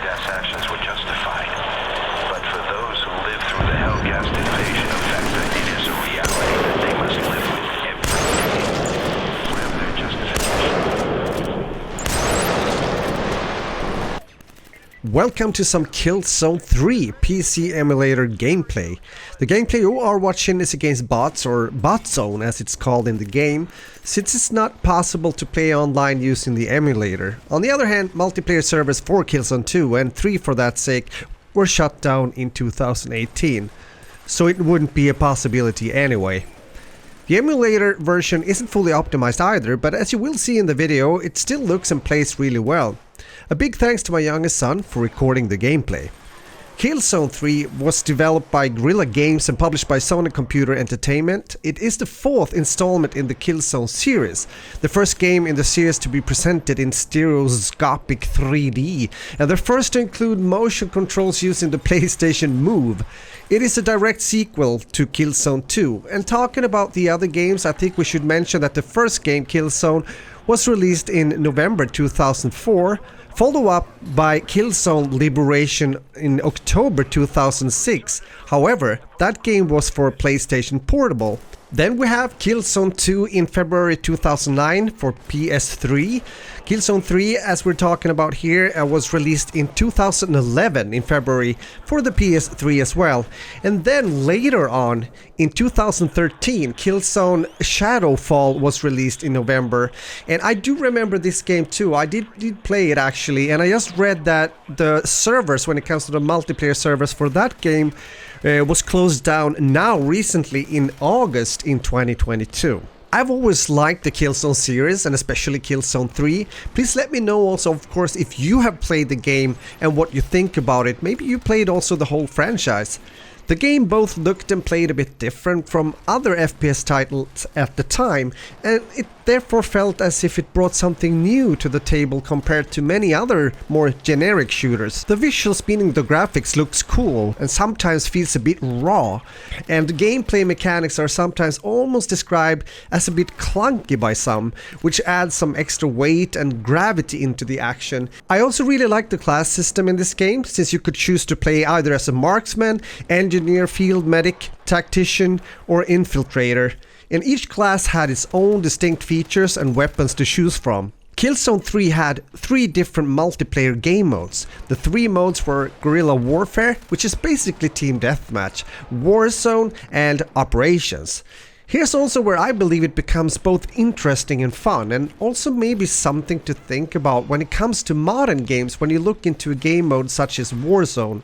death's actions were justified. But for those who live through the Hellcast invasion of Vector, it is a reality that they must live with every day. Whatever their justification. Welcome to some Killzone 3 PC emulator gameplay. The gameplay you are watching is against bots, or bot zone as it's called in the game, since it's not possible to play online using the emulator. On the other hand, multiplayer servers for Killzone 2 and 3 for that sake were shut down in 2018, so it wouldn't be a possibility anyway. The emulator version isn't fully optimized either, but as you will see in the video, it still looks and plays really well. A big thanks to my youngest son for recording the gameplay. Killzone 3 was developed by Guerrilla Games and published by Sony Computer Entertainment. It is the fourth installment in the Killzone series, the first game in the series to be presented in stereoscopic 3D, and the first to include motion controls using the PlayStation Move. It is a direct sequel to Killzone 2, and talking about the other games, I think we should mention that the first game, Killzone, was released in November 2004, followed up by Killzone Liberation in October 2006. However, that game was for PlayStation Portable. Then we have Killzone 2 in February 2009 for PS3. Killzone 3, as we're talking about here, was released in 2011 in February for the PS3 as well. And then later on, in 2013, Killzone Shadowfall was released in November. And I do remember this game too. I did play it actually, and I just read that the servers, when it comes to the multiplayer servers for that game, was closed down now recently in August in 2022. I've always liked the Killzone series, and especially Killzone 3. Please let me know also, of course, if you have played the game and what you think about it. Maybe you played also the whole franchise. The game both looked and played a bit different from other FPS titles at the time, and it therefore felt as if it brought something new to the table compared to many other more generic shooters. The visuals, meaning the graphics, looks cool and sometimes feels a bit raw, and the gameplay mechanics are sometimes almost described as a bit clunky by some, which adds some extra weight and gravity into the action. I also really like the class system in this game, since you could choose to play either as a marksman, engineer, field medic, tactician, or infiltrator, and each class had its own distinct features and weapons to choose from. Killzone 3 had 3 different multiplayer game modes. The 3 modes were Guerrilla Warfare, which is basically team deathmatch, Warzone, and Operations. Here's also where I believe it becomes both interesting and fun, and also maybe something to think about when it comes to modern games when you look into a game mode such as Warzone.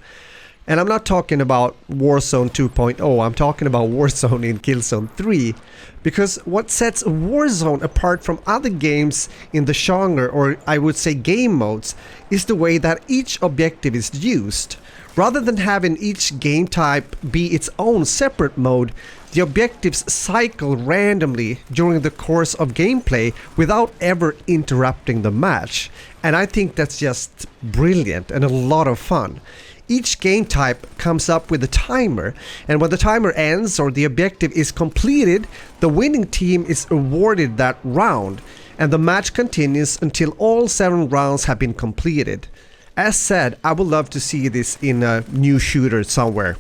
And I'm not talking about Warzone 2.0, I'm talking about Warzone in Killzone 3. Because what sets Warzone apart from other games in the genre, or I would say game modes, is the way that each objective is used. Rather than having each game type be its own separate mode, the objectives cycle randomly during the course of gameplay without ever interrupting the match. And I think that's just brilliant and a lot of fun. Each game type comes up with a timer, and when the timer ends or the objective is completed, the winning team is awarded that round, and the match continues until all 7 rounds have been completed. As said, I would love to see this in a new shooter somewhere.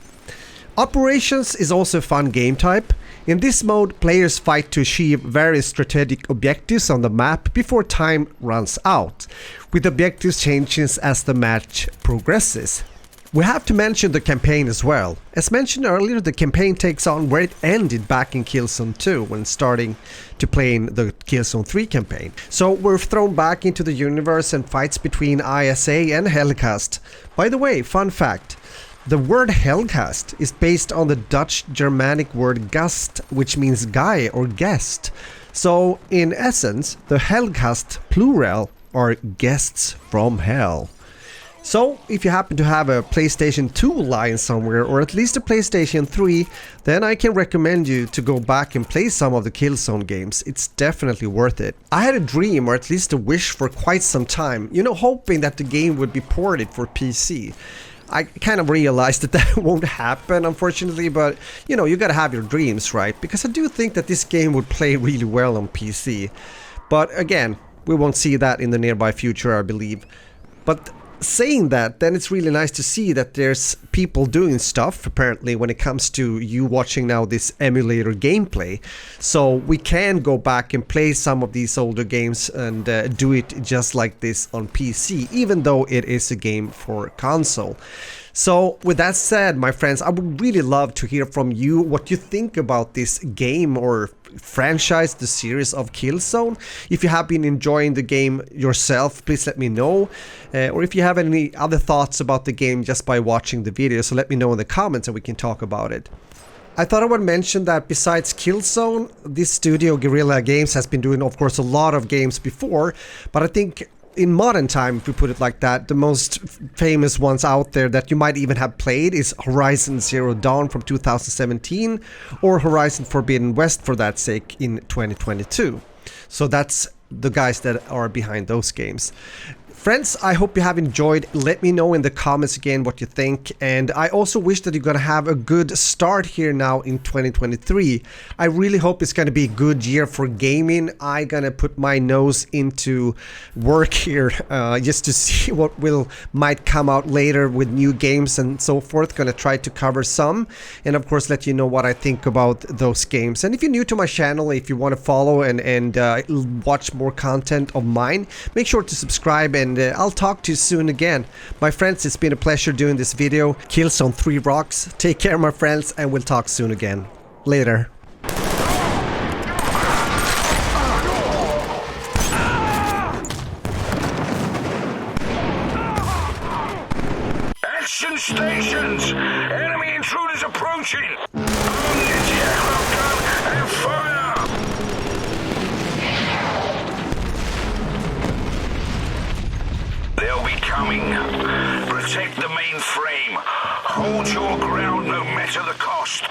Operations is also a fun game type. In this mode, players fight to achieve various strategic objectives on the map before time runs out, with objectives changing as the match progresses. We have to mention the campaign as well. As mentioned earlier, the campaign takes on where it ended back in Killzone 2 when starting to play in the Killzone 3 campaign. So we're thrown back into the universe and fights between ISA and Hellcast. By the way, fun fact, the word Hellcast is based on the Dutch Germanic word Gast, which means guy or guest. So in essence, the Hellcast plural are guests from hell. So, if you happen to have a PlayStation 2 lying somewhere, or at least a PlayStation 3, then I can recommend you to go back and play some of the Killzone games. It's definitely worth it. I had a dream, or at least a wish for quite some time, hoping that the game would be ported for PC. I kind of realized that that won't happen, unfortunately, but you gotta have your dreams, right? Because I do think that this game would play really well on PC. But again, we won't see that in the nearby future, I believe. But saying that, then it's really nice to see that there's people doing stuff apparently when it comes to you watching now this emulator gameplay. So we can go back and play some of these older games and do it just like this on PC, even though it is a game for console. So with that said, my friends, I would really love to hear from you what you think about this game or franchise, the series of Killzone. If you have been enjoying the game yourself, please let me know. Or if you have any other thoughts about the game just by watching the video, so let me know in the comments and we can talk about it. I thought I would mention that besides Killzone, this studio, Guerrilla Games, has been doing, of course, a lot of games before, but I think in modern time, if we put it like that, the most famous ones out there that you might even have played is Horizon Zero Dawn from 2017 or Horizon Forbidden West for that sake in 2022. So that's the guys that are behind those games. Friends, I hope you have enjoyed. Let me know in the comments again what you think, and I also wish that you're gonna have a good start here now in 2023. I really hope it's gonna be a good year for gaming. I'm gonna put my nose into work here just to see what might come out later with new games and so forth. Gonna try to cover some, and of course let you know what I think about those games. And if you're new to my channel, if you want to follow and watch more content of mine, make sure to subscribe, and I'll talk to you soon again. My friends, it's been a pleasure doing this video. Killzone 3 rocks. Take care, my friends, and we'll talk soon again. Later. Action stations! Enemy intruders approaching! On the aircraft gun and fire! They'll be coming. Protect the main frame. Hold your ground no matter the cost.